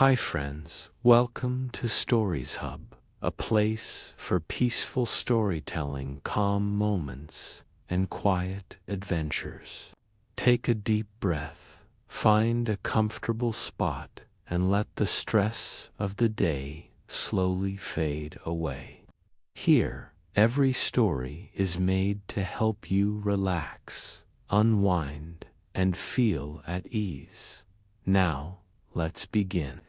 Hi friends, welcome to Stories Hub, a place for peaceful storytelling, calm moments, and quiet adventures. Take a deep breath, find a comfortable spot, and let the stress of the day slowly fade away. Here, every story is made to help you relax, unwind, and feel at ease. Now, let's begin.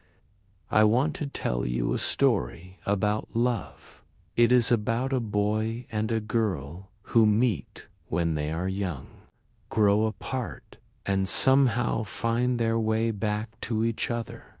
I want to tell you a story about love. It is about a boy and a girl who meet when they are young, grow apart, and somehow find their way back to each other.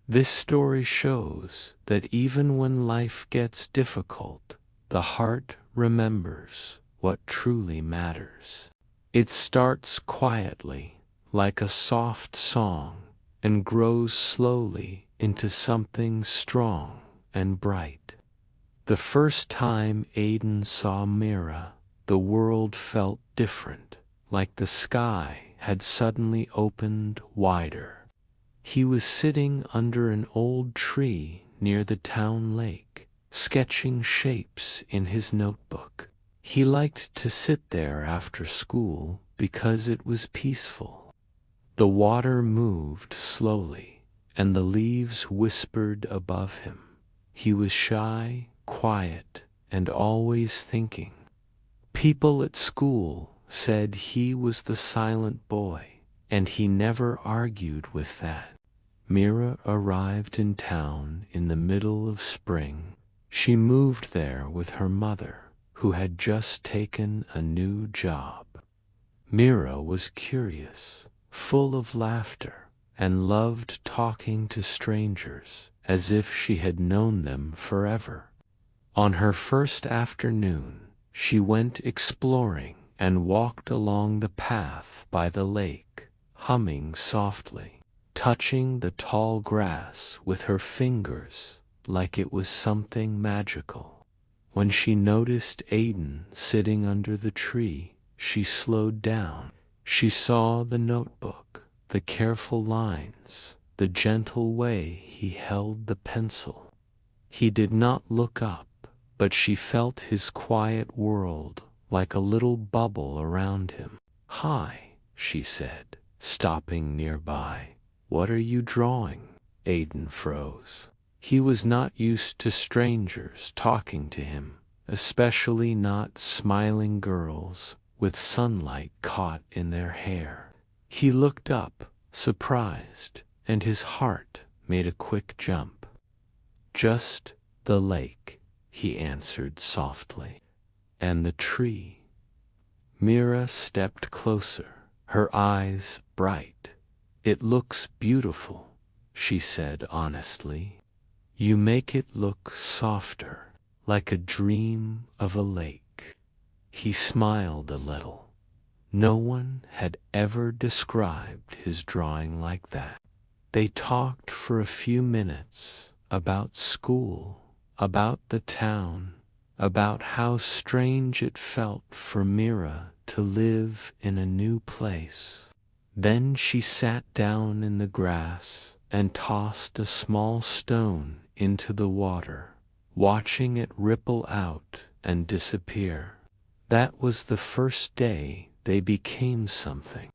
This story shows that even when life gets difficult, the heart remembers what truly matters. It starts quietly, like a soft song, and grows slowly into something strong and bright. The first time Aiden saw Mira, the world felt different, like the sky had suddenly opened wider. He was sitting under an old tree near the town lake, sketching shapes in his notebook. He liked to sit there after school because it was peaceful. The water moved slowly, and the leaves whispered above him. He was shy, quiet, and always thinking. People at school said he was the silent boy, and he never argued with that. Mira arrived in town in the middle of spring. She moved there with her mother, who had just taken a new job. Mira was curious, full of laughter, and loved talking to strangers as if she had known them forever. On her first afternoon, she went exploring and walked along the path by the lake, humming softly, touching the tall grass with her fingers like it was something magical. When she noticed Aiden sitting under the tree, she slowed down. She saw the notebook, the careful lines, the gentle way he held the pencil. He did not look up, but she felt his quiet world like a little bubble around him. "Hi," she said, stopping nearby. "What are you drawing?" Aiden froze. He was not used to strangers talking to him, especially not smiling girls with sunlight caught in their hair. He looked up, surprised, and his heart made a quick jump. "Just the lake," he answered softly. "And the tree." Mira stepped closer, her eyes bright. "It looks beautiful," she said honestly. "You make it look softer, like a dream of a lake." He smiled a little. No one had ever described his drawing like that. They talked for a few minutes about school, about the town, about how strange it felt for Mira to live in a new place. Then she sat down in the grass and tossed a small stone into the water, watching it ripple out and disappear. That was the first day they became something.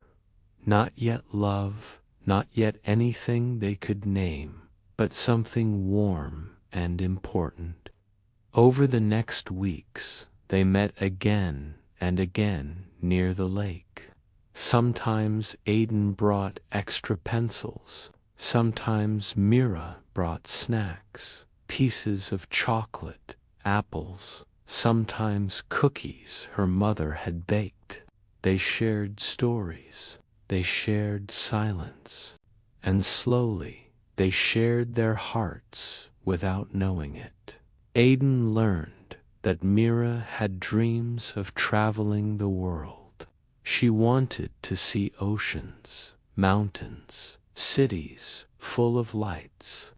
Not yet love, not yet anything they could name, but something warm and important. Over the next weeks, they met again and again near the lake. Sometimes Aiden brought extra pencils. Sometimes Mira brought snacks, pieces of chocolate, apples, sometimes cookies her mother had baked. They shared stories. They shared silence. And slowly, they shared their hearts without knowing it. Aiden learned that Mira had dreams of traveling the world. She wanted to see oceans, mountains, cities full of lights.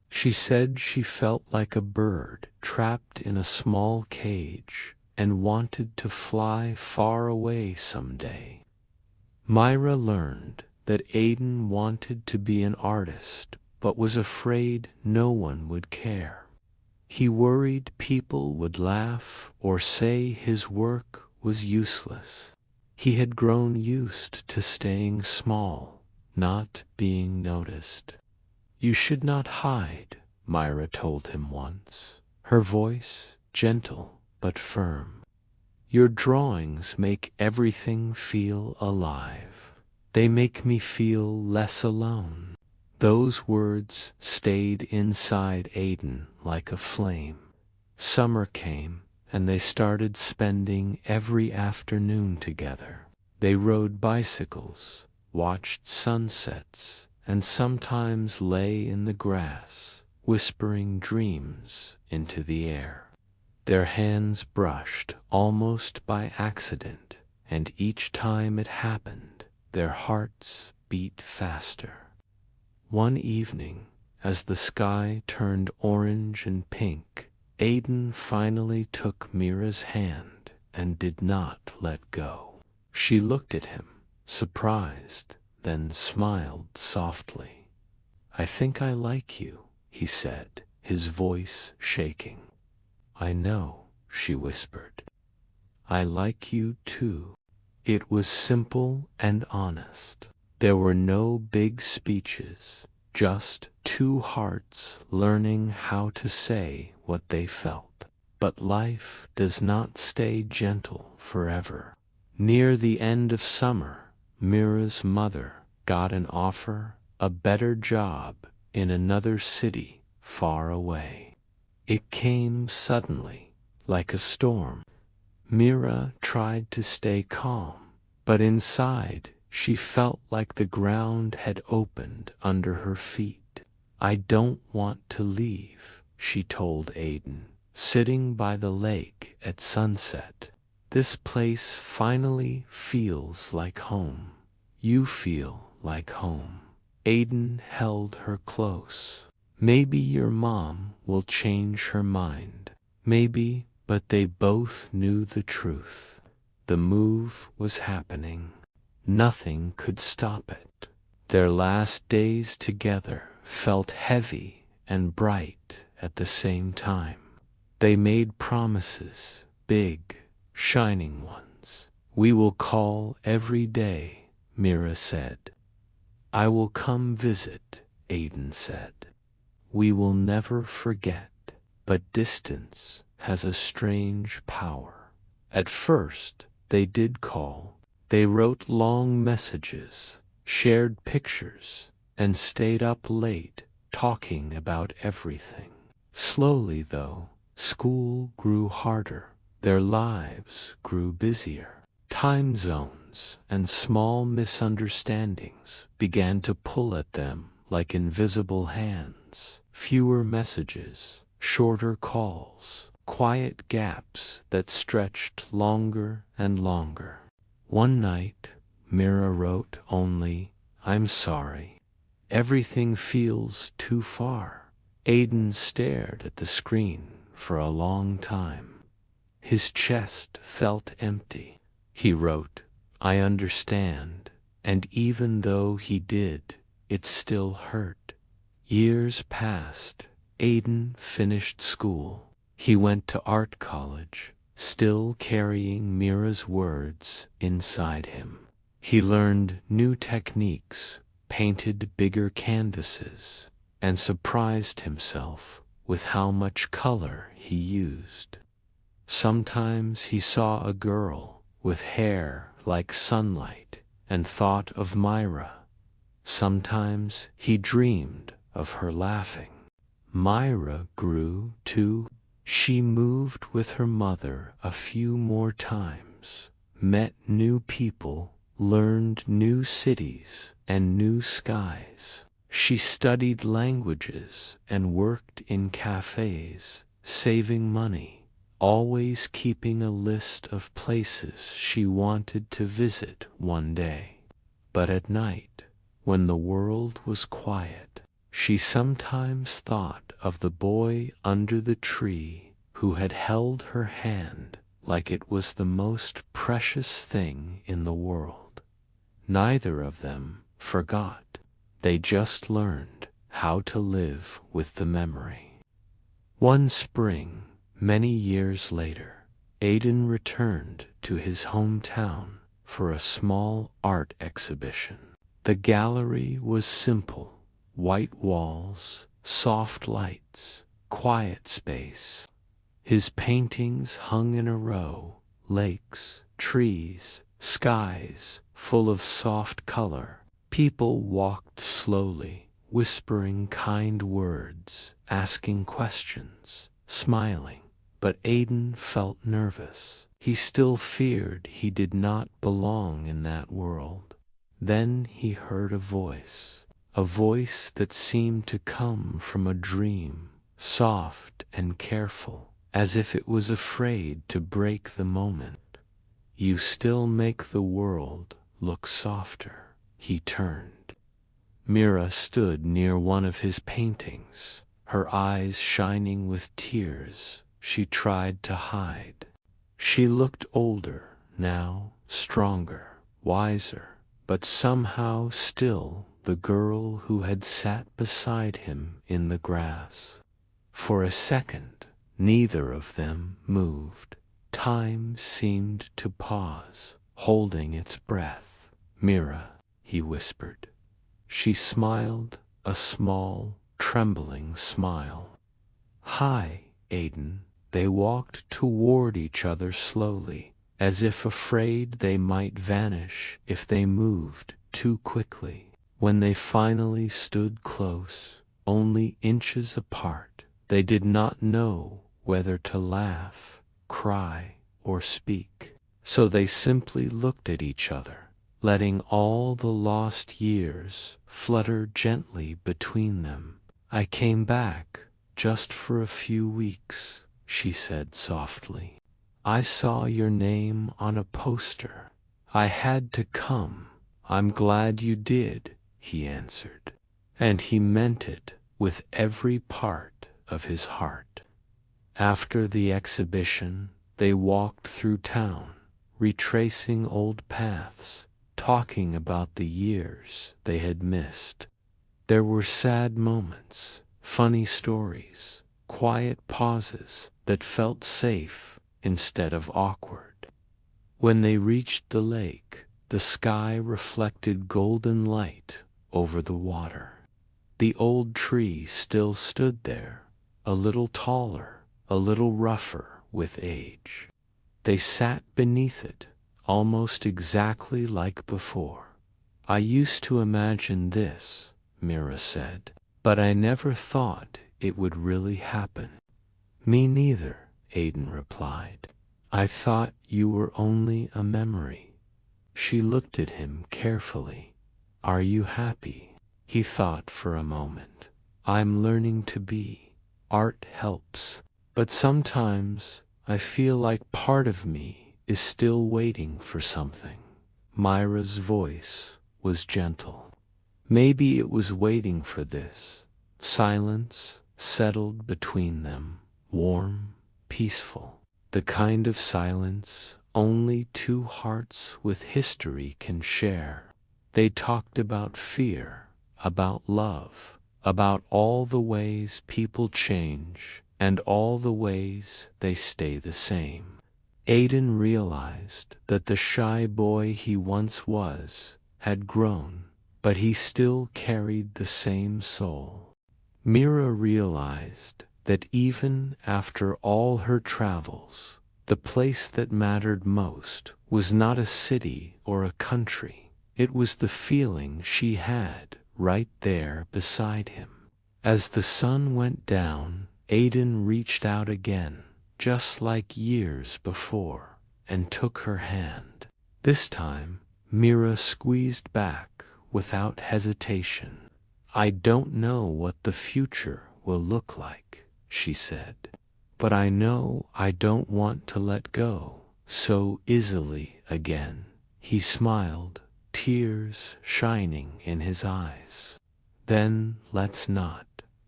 She said she felt like a bird trapped in a small cage and wanted to fly far away someday. Myra learned that Aiden wanted to be an artist, but was afraid no one would care. He worried people would laugh or say his work was useless. He had grown used to staying small, not being noticed. "You should not hide," Myra told him once, her voice gentle but firm. "Your drawings make everything feel alive. They make me feel less alone." Those words stayed inside Aiden like a flame. Summer came, and they started spending every afternoon together. They rode bicycles, watched sunsets, and sometimes lay in the grass, whispering dreams into the air. Their hands brushed almost by accident, and each time it happened, their hearts beat faster. One evening, as the sky turned orange and pink, Aiden finally took Mira's hand and did not let go. She looked at him, surprised, then smiled softly. "I think I like you," he said, his voice shaking. "I know," she whispered. "I like you too." It was simple and honest. There were no big speeches, just two hearts learning how to say what they felt. But life does not stay gentle forever. Near the end of summer, Mira's mother got an offer, a better job in another city far away. It came suddenly, like a storm. Mira tried to stay calm, but inside she felt like the ground had opened under her feet. "I don't want to leave," she told Aiden, sitting by the lake at sunset. "This place finally feels like home. You feel like home." Aiden held her close. "Maybe your mom will change her mind. Maybe," but they both knew the truth. The move was happening. Nothing could stop it. Their last days together felt heavy and bright at the same time. They made promises, big, shining ones. "We will call every day," Mira said. "I will come visit," Aiden said. "We will never forget." But distance has a strange power. At first, they did call. They wrote long messages, shared pictures, and stayed up late talking about everything. Slowly, though, school grew harder. Their lives grew busier. Time zones and small misunderstandings began to pull at them like invisible hands. Fewer messages, shorter calls, quiet gaps that stretched longer and longer. One night, Mira wrote only, "I'm sorry. Everything feels too far." Aiden stared at the screen for a long time. His chest felt empty. He wrote, "I understand," and even though he did, it still hurt. Years passed. Aiden finished school. He went to art college, still carrying Mira's words inside him. He learned new techniques, painted bigger canvases, and surprised himself with how much color he used. Sometimes he saw a girl with hair like sunlight and thought of Myra. Sometimes he dreamed of her laughing. Myra grew too. She moved with her mother a few more times, met new people, learned new cities and new skies. She studied languages and worked in cafes, saving money, always keeping a list of places she wanted to visit one day. But at night, when the world was quiet, she sometimes thought of the boy under the tree who had held her hand like it was the most precious thing in the world. Neither of them forgot. They just learned how to live with the memory. One spring, many years later, Aidan returned to his hometown for a small art exhibition. The gallery was simple: white walls, soft lights, quiet space. His paintings hung in a row: lakes, trees, skies full of soft color. People walked slowly, whispering kind words, asking questions, smiling. But Aidan felt nervous. He still feared he did not belong in that world. Then he heard a voice that seemed to come from a dream, soft and careful, as if it was afraid to break the moment. "You still make the world look softer." He turned. Mira stood near one of his paintings, her eyes shining with tears she tried to hide. She looked older now, stronger, wiser, but somehow still the girl who had sat beside him in the grass. For a second, neither of them moved. Time seemed to pause, holding its breath. "Mira," he whispered. She smiled, a small, trembling smile. "Hi, Aidan." They walked toward each other slowly, as if afraid they might vanish if they moved too quickly. When they finally stood close, only inches apart, they did not know whether to laugh, cry, or speak. So they simply looked at each other, letting all the lost years flutter gently between them. "I came back just for a few weeks," she said softly. "I saw your name on a poster. I had to come." "I'm glad you did," he answered. And he meant it with every part of his heart. After the exhibition, they walked through town, retracing old paths, talking about the years they had missed. There were sad moments, funny stories, quiet pauses that felt safe instead of awkward. When they reached the lake, the sky reflected golden light over the water. The old tree still stood there, a little taller, a little rougher with age. They sat beneath it, almost exactly like before. "I used to imagine this," Mira said, "but I never thought it would really happen." "Me neither," Aidan replied. "I thought you were only a memory." She looked at him carefully. "Are you happy?" He thought for a moment. "I'm learning to be. Art helps. But sometimes I feel like part of me is still waiting for something." Myra's voice was gentle. Maybe it was waiting for this. Silence settled between them, warm, peaceful, the kind of silence only two hearts with history can share. They talked about fear, about love, about all the ways people change and all the ways they stay the same. Aidan realized that the shy boy he once was had grown, but he still carried the same soul. Mira realized that even after all her travels, the place that mattered most was not a city or a country. It was the feeling she had right there beside him. As the sun went down, Aidan reached out again, just like years before, and took her hand. This time, Mira squeezed back without hesitation. "I don't know what the future will look like," she said, "but I know I don't want to let go so easily again." He smiled, tears shining in his eyes. "Then let's not."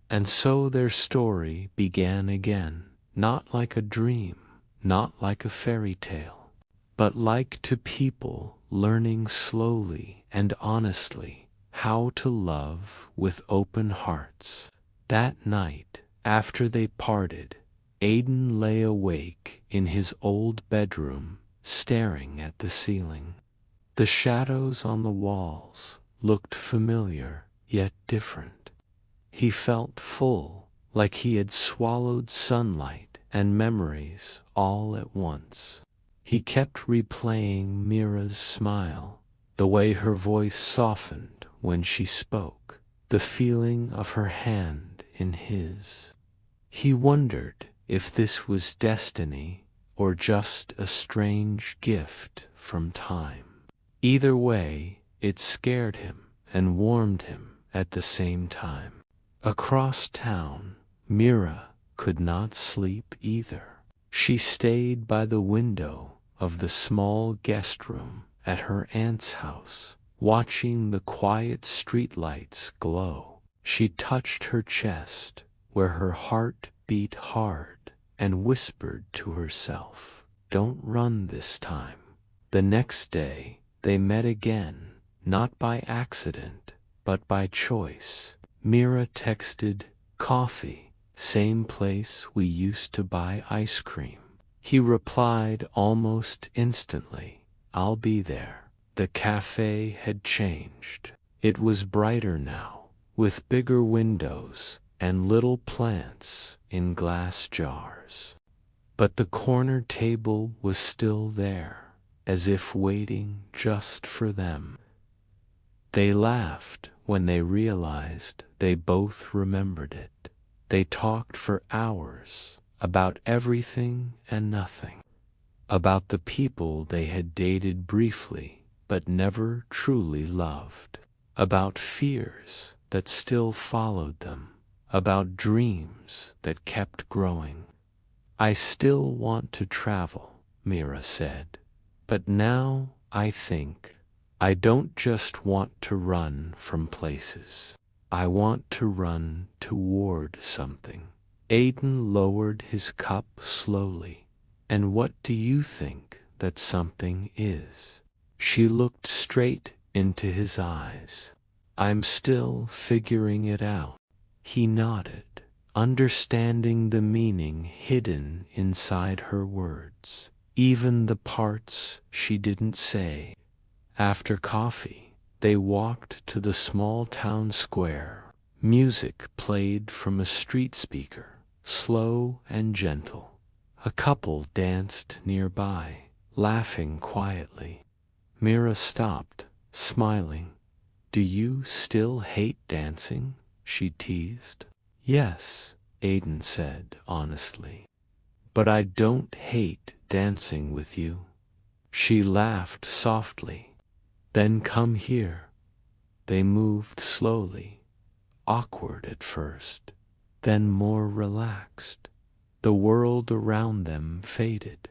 And so their story began again, not like a dream, not like a fairy tale, but like two people learning slowly and honestly how to love with open hearts. That night, after they parted, Aidan lay awake in his old bedroom, staring at the ceiling. The shadows on the walls looked familiar, yet different. He felt full, like he had swallowed sunlight and memories all at once. He kept replaying Mira's smile, the way her voice softened when she spoke, the feeling of her hand in his. He wondered if this was destiny or just a strange gift from time. Either way, it scared him and warmed him at the same time. Across town, Mira could not sleep either. She stayed by the window of the small guest room at her aunt's house, watching the quiet streetlights glow. She touched her chest, where her heart beat hard, and whispered to herself, "Don't run this time." The next day, they met again, not by accident, but by choice. Mira texted, "Coffee, same place we used to buy ice cream." He replied almost instantly, "I'll be there." The cafe had changed. It was brighter now, with bigger windows and little plants in glass jars. But the corner table was still there, as if waiting just for them. They laughed when they realized they both remembered it. They talked for hours about everything and nothing, about the people they had dated briefly but never truly loved, about fears that still followed them, about dreams that kept growing. "I still want to travel," Mira said, "but now I think I don't just want to run from places. I want to run toward something." Aidan lowered his cup slowly. "And what do you think that something is?" She looked straight into his eyes. "I'm still figuring it out." He nodded, understanding the meaning hidden inside her words, even the parts she didn't say. After coffee, they walked to the small town square. Music played from a street speaker, slow and gentle. A couple danced nearby, laughing quietly. Mira stopped, smiling. "Do you still hate dancing?" she teased. "Yes," Aidan said honestly. "But I don't hate dancing with you." She laughed softly. "Then come here." They moved slowly, awkward at first, then more relaxed. The world around them faded.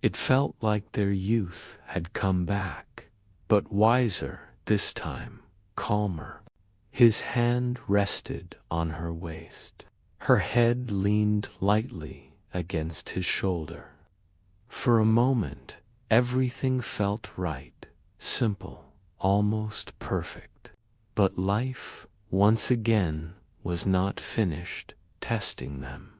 It felt like their youth had come back, but wiser this time, calmer. His hand rested on her waist. Her head leaned lightly against his shoulder. For a moment, everything felt right, simple, almost perfect. But life, once again, was not finished testing them.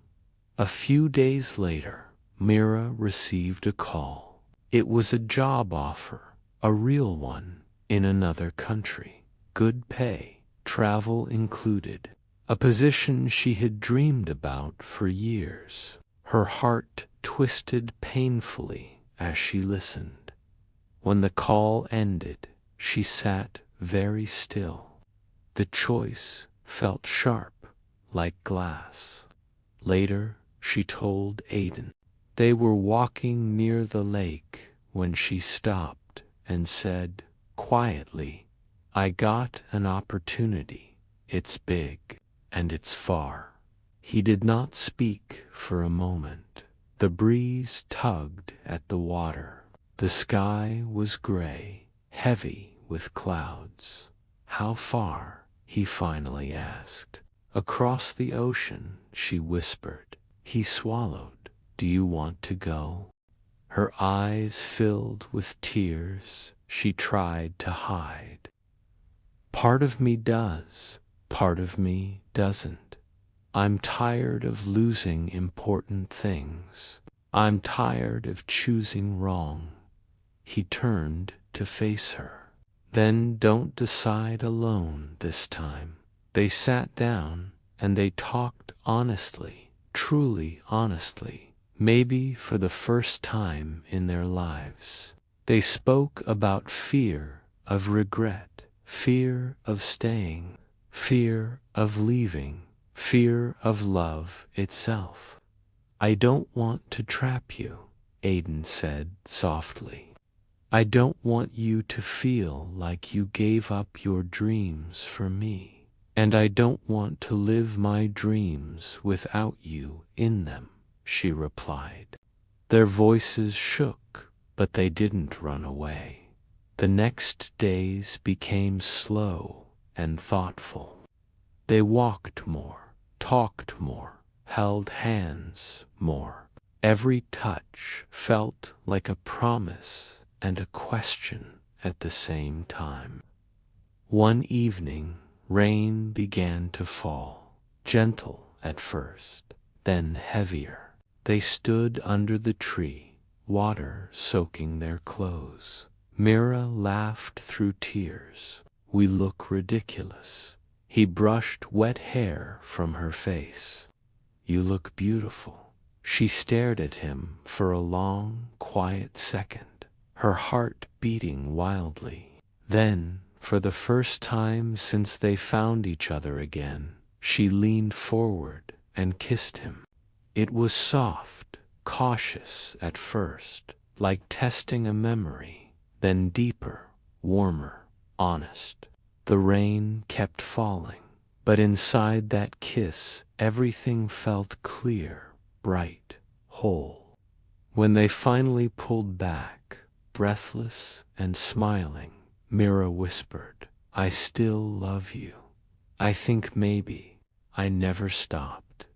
A few days later, Mira received a call. It was a job offer, a real one, in another country. Good pay, travel included. A position she had dreamed about for years. Her heart twisted painfully as she listened. When the call ended, she sat very still. The choice felt sharp, like glass. Later, she told Aidan. They were walking near the lake when she stopped and said, quietly, "I got an opportunity. It's big, and it's far." He did not speak for a moment. The breeze tugged at the water. The sky was gray, heavy with clouds. "How far?" he finally asked. "Across the ocean," she whispered. He swallowed. "Do you want to go?" Her eyes filled with tears she tried to hide. Part of me does, part of me doesn't. I'm tired of losing important things. I'm tired of choosing wrong. He turned to face her. Then don't decide alone this time. They sat down and they talked honestly, truly honestly, maybe for the first time in their lives. They spoke about fear of regret, fear of staying, fear of leaving, fear of love itself. I don't want to trap you, Aiden said softly. I don't want you to feel like you gave up your dreams for me. And I don't want to live my dreams without you in them, she replied. Their voices shook, but they didn't run away. The next days became slow and thoughtful. They walked more, talked more, held hands more. Every touch felt like a promise and a question at the same time. One evening, rain began to fall, gentle at first, then heavier. They stood under the tree, water soaking their clothes. Mira laughed through tears. We look ridiculous. He brushed wet hair from her face. You look beautiful. She stared at him for a long, quiet second, her heart beating wildly. Then, for the first time since they found each other again, she leaned forward and kissed him. It was soft, cautious at first, like testing a memory, then deeper, warmer, honest. The rain kept falling, but inside that kiss everything felt clear, bright, whole. When they finally pulled back, breathless and smiling, Mira whispered, I still love you. I think maybe I never stopped.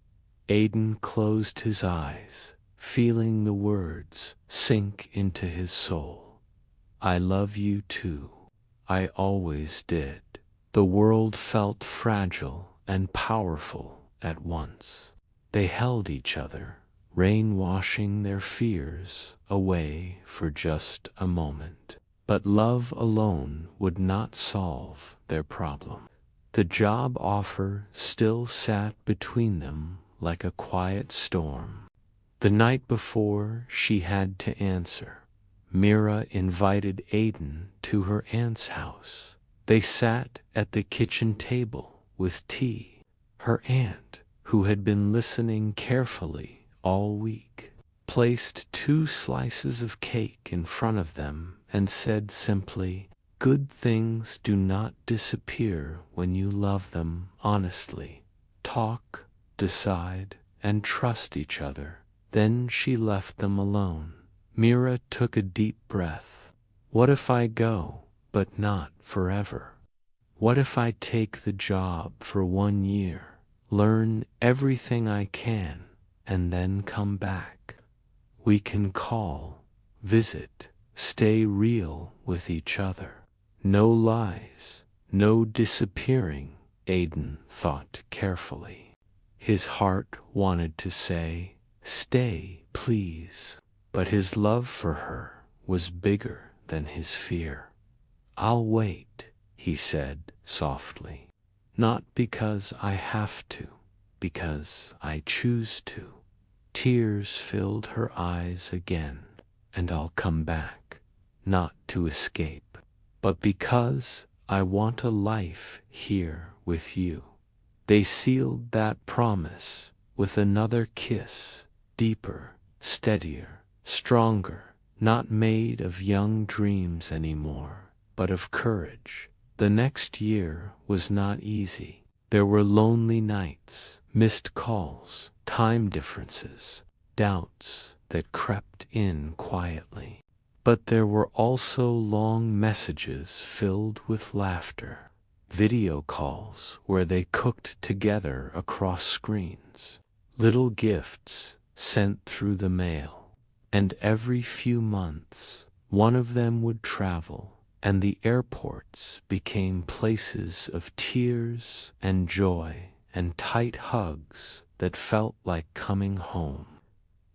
Aiden closed his eyes, feeling the words sink into his soul. I love you too. I always did. The world felt fragile and powerful at once. They held each other, rain washing their fears away for just a moment. But love alone would not solve their problem. The job offer still sat between them like a quiet storm. The night before she had to answer, Mira invited Aiden to her aunt's house. They sat at the kitchen table with tea. Her aunt, who had been listening carefully all week, placed 2 slices of cake in front of them and said simply, good things do not disappear when you love them honestly. Talk, decide, and trust each other. Then she left them alone. Mira took a deep breath. What if I go, but not forever? What if I take the job for 1 year, learn everything I can, and then come back? We can call, visit, stay real with each other. No lies, no disappearing, Aiden thought carefully. His heart wanted to say, stay, please, but his love for her was bigger than his fear. I'll wait, he said softly. Not because I have to, because I choose to. Tears filled her eyes again, and I'll come back, not to escape, but because I want a life here with you. They sealed that promise with another kiss, deeper, steadier, stronger, not made of young dreams anymore, but of courage. The next year was not easy. There were lonely nights, missed calls, time differences, doubts that crept in quietly. But there were also long messages filled with laughter, video calls where they cooked together across screens, little gifts sent through the mail, and every few months one of them would travel, and the airports became places of tears and joy and tight hugs that felt like coming home.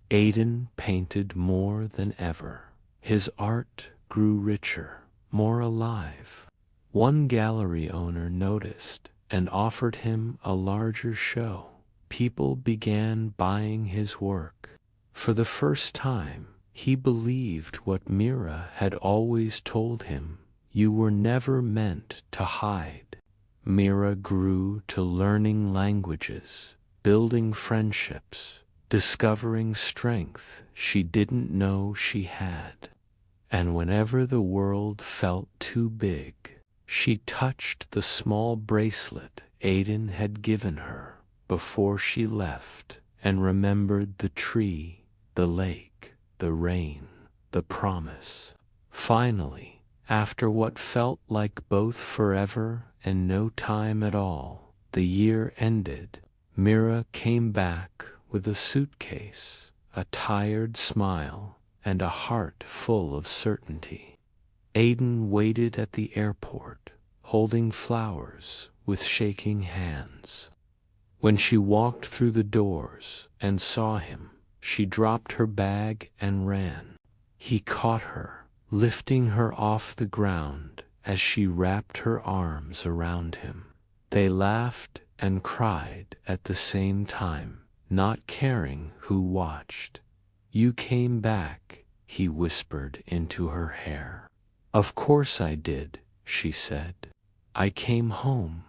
Aidan painted more than ever. His art grew richer, more alive. One gallery owner noticed and offered him a larger show. People began buying his work. For the first time, he believed what Mira had always told him: you were never meant to hide. Mira grew to learning languages, building friendships, discovering strength she didn't know she had. And whenever the world felt too big, she touched the small bracelet Aidan had given her before she left and remembered the tree, the lake, the rain, the promise. Finally, after what felt like both forever and no time at all, the year ended. Mira came back with a suitcase, a tired smile, and a heart full of certainty. Aidan waited at the airport, holding flowers with shaking hands. When she walked through the doors and saw him, she dropped her bag and ran. He caught her, lifting her off the ground as she wrapped her arms around him. They laughed and cried at the same time, not caring who watched. "You came back," he whispered into her hair. "Of course I did," she said. "I came home."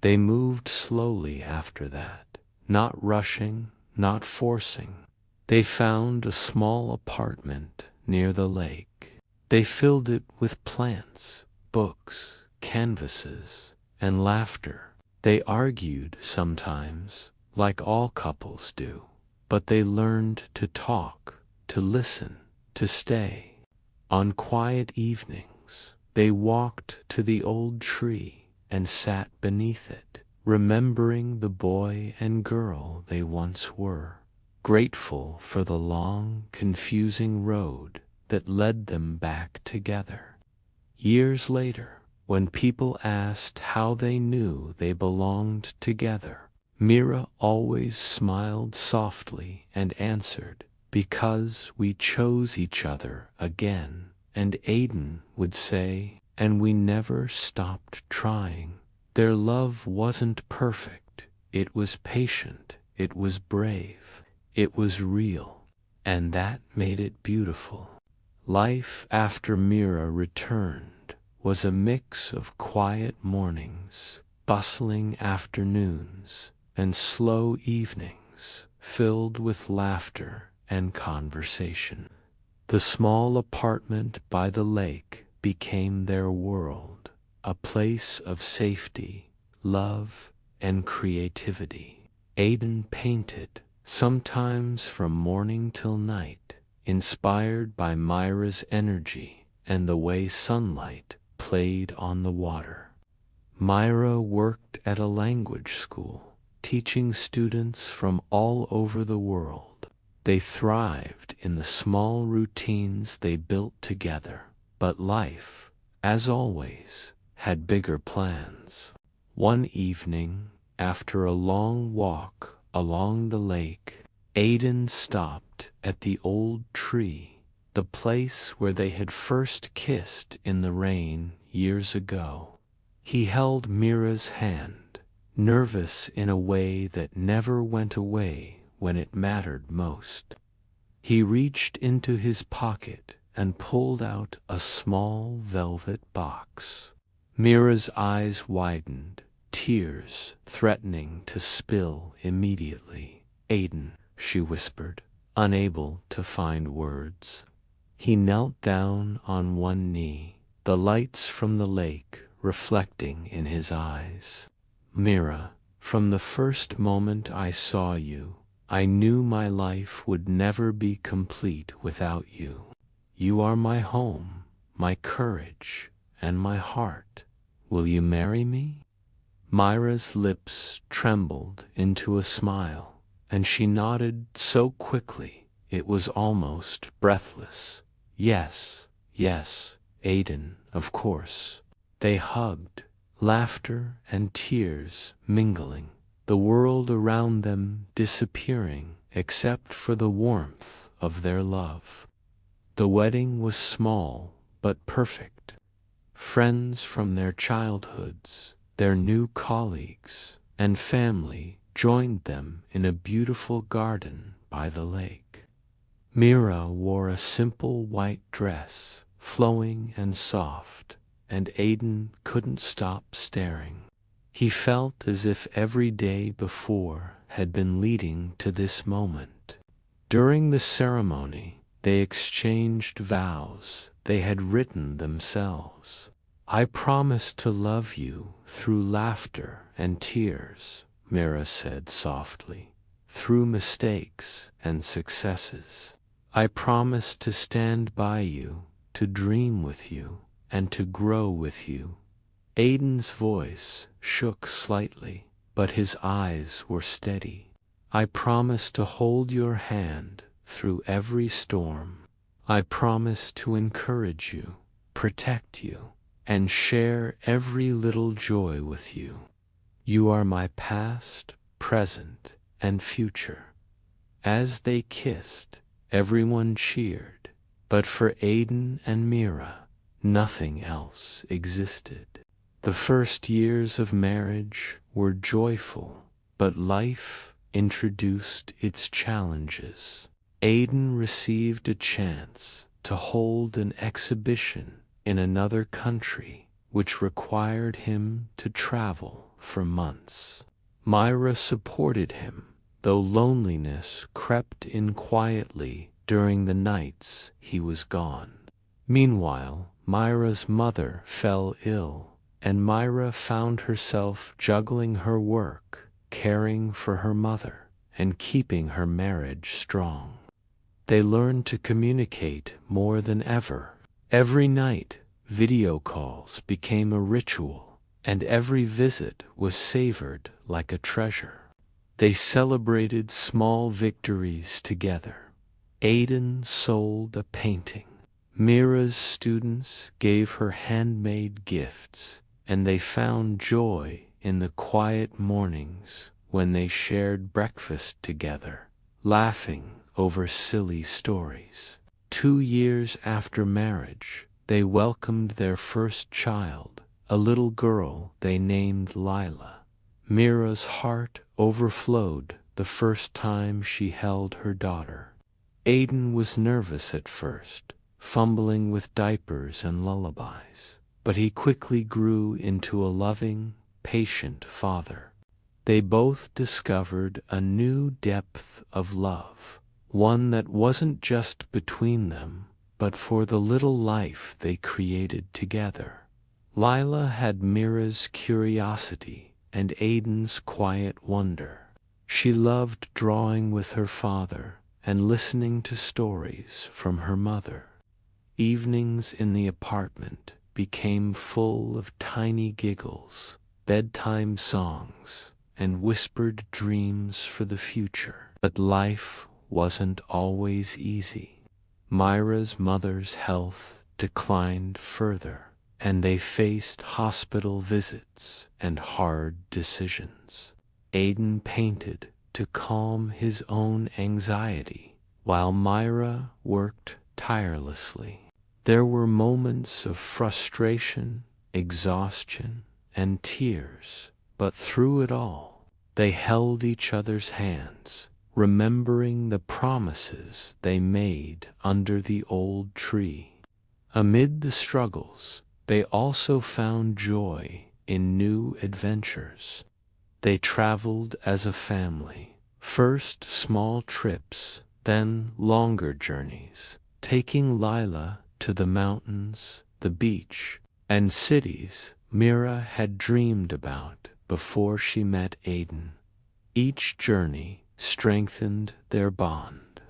They moved slowly after that, not rushing, not forcing. They found a small apartment near the lake. They filled it with plants, books, canvases, and laughter. They argued sometimes, like all couples do, but they learned to talk, to listen, to stay. On quiet evenings, they walked to the old tree and sat beneath it, remembering the boy and girl they once were, grateful for the long, confusing road that led them back together. Years later, when people asked how they knew they belonged together, Mira always smiled softly and answered, "Because we chose each other again." And Aidan would say, "And we never stopped trying." Their love wasn't perfect. It was patient. It was brave. It was real. And that made it beautiful. Life after Mira returned was a mix of quiet mornings, bustling afternoons, and slow evenings filled with laughter and conversation. The small apartment by the lake became their world, a place of safety, love, and creativity. Aidan painted, sometimes from morning till night, inspired by Myra's energy and the way sunlight played on the water. Myra worked at a language school, teaching students from all over the world. They thrived in the small routines they built together, but life, as always, had bigger plans. One evening, after a long walk along the lake, Aidan stopped at the old tree, the place where they had first kissed in the rain years ago. He held Mira's hand, nervous in a way that never went away when it mattered most. He reached into his pocket and pulled out a small velvet box. Mira's eyes widened, tears threatening to spill immediately. "Aidan," she whispered, unable to find words. He knelt down on one knee, the lights from the lake reflecting in his eyes. "Mira, from the first moment I saw you, I knew my life would never be complete without you. You are my home, my courage, and my heart. Will you marry me?" Myra's lips trembled into a smile, and she nodded so quickly it was almost breathless. "Yes, yes, Aiden, of course. They hugged, laughter and tears mingling, the world around them disappearing except for the warmth of their love. The wedding was small but perfect. Friends from their childhoods, their new colleagues, and family joined them in a beautiful garden by the lake. Mira wore a simple white dress, flowing and soft, and Aiden couldn't stop staring. He felt as if every day before had been leading to this moment. During the ceremony, they exchanged vows they had written themselves. "I promise to love you through laughter and tears," Mira said softly, "through mistakes and successes. I promise to stand by you, to dream with you, and to grow with you." Aiden's voice shook slightly, but his eyes were steady. "I promise to hold your hand through every storm. I promise to encourage you, protect you, and share every little joy with you. You are my past, present, and future." As they kissed, everyone cheered, but for Aiden and Mira, nothing else existed. The first years of marriage were joyful, but life introduced its challenges. Aiden received a chance to hold an exhibition in another country, which required him to travel for months. Myra supported him, though loneliness crept in quietly during the nights he was gone. Meanwhile, Myra's mother fell ill, and Myra found herself juggling her work, caring for her mother, and keeping her marriage strong. They learned to communicate more than ever. Every night, video calls became a ritual, and every visit was savored like a treasure. They celebrated small victories together. Aiden sold a painting. Mira's students gave her handmade gifts, and they found joy in the quiet mornings when they shared breakfast together, laughing over silly stories. 2 years after marriage, they welcomed their first child, a little girl they named Lila. Mira's heart overflowed the first time she held her daughter. Aiden was nervous at first, fumbling with diapers and lullabies, but he quickly grew into a loving, patient father. They both discovered a new depth of love, one that wasn't just between them, but for the little life they created together. Lila had Mira's curiosity and Aiden's quiet wonder. She loved drawing with her father and listening to stories from her mother. Evenings in the apartment became full of tiny giggles, bedtime songs, and whispered dreams for the future. But life wasn't always easy. Myra's mother's health declined further, and they faced hospital visits and hard decisions. Aiden painted to calm his own anxiety, while Myra worked tirelessly. There were moments of frustration, exhaustion, and tears, but through it all, they held each other's hands, remembering the promises they made under the old tree. Amid the struggles, they also found joy in new adventures. They traveled as a family, first small trips, then longer journeys, taking Lila to the mountains, the beach, and cities Mira had dreamed about before she met Aiden. Each journey strengthened their bond.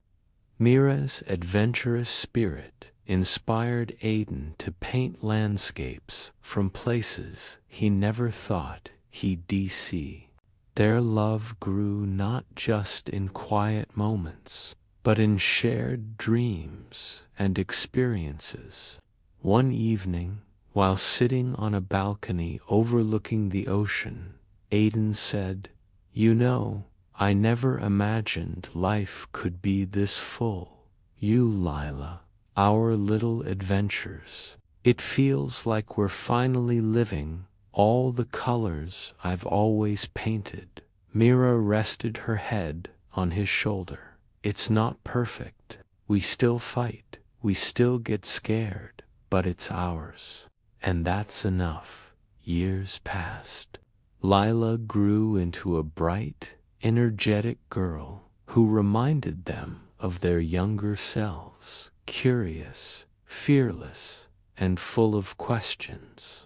Mira's adventurous spirit inspired Aiden to paint landscapes from places he never thought he'd see. Their love grew not just in quiet moments, but in shared dreams and experiences. One evening, while sitting on a balcony overlooking the ocean, Aiden said, "You know, I never imagined life could be this full. You, Lila, our little adventures. It feels like we're finally living all the colors I've always painted." Mira rested her head on his shoulder. "It's not perfect. We still fight. We still get scared. But it's ours. And that's enough." Years passed. Lila grew into a bright, energetic girl who reminded them of their younger selves, curious, fearless, and full of questions.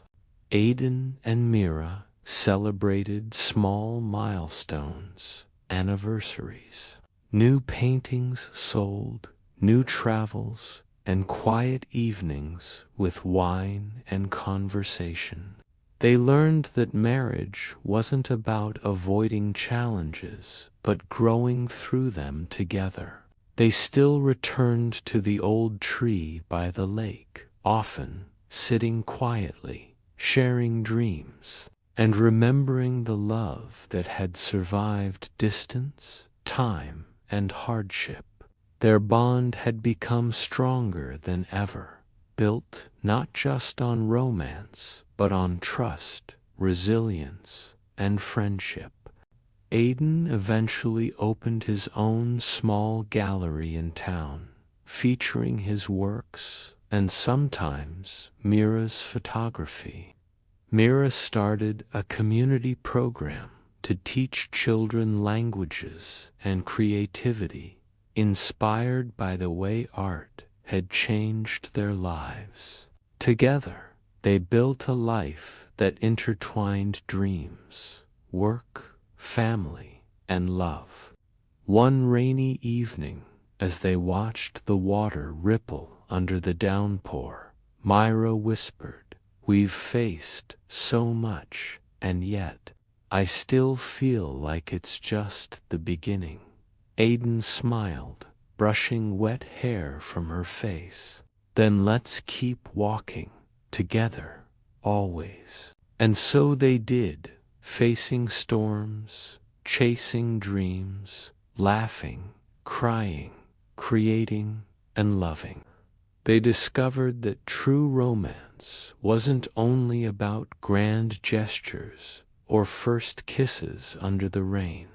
Aiden and Mira celebrated small milestones, anniversaries, new paintings sold, new travels, and quiet evenings with wine and conversation. They learned that marriage wasn't about avoiding challenges, but growing through them together. They still returned to the old tree by the lake, often sitting quietly, sharing dreams, and remembering the love that had survived distance, time, and hardship. Their bond had become stronger than ever, built not just on romance, but on trust, resilience, and friendship. Aiden eventually opened his own small gallery in town, featuring his works and sometimes Mira's photography. Mira started a community program to teach children languages and creativity, inspired by the way art had changed their lives. Together, they built a life that intertwined dreams, work, family, and love. One rainy evening, as they watched the water ripple under the downpour, Myra whispered, "We've faced so much, and yet I still feel like it's just the beginning." Aiden smiled, brushing wet hair from her face. "Then let's keep walking, together, always." And so they did, facing storms, chasing dreams, laughing, crying, creating, and loving. They discovered that true romance wasn't only about grand gestures or first kisses under the rain.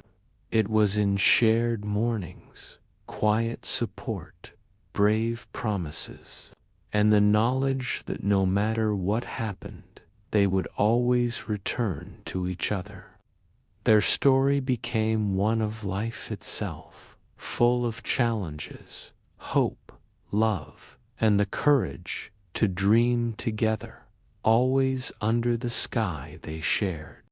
It was in shared mornings, quiet support, brave promises, and the knowledge that no matter what happened, they would always return to each other. Their story became one of life itself, full of challenges, hope, love, and the courage to dream together, always under the sky they shared.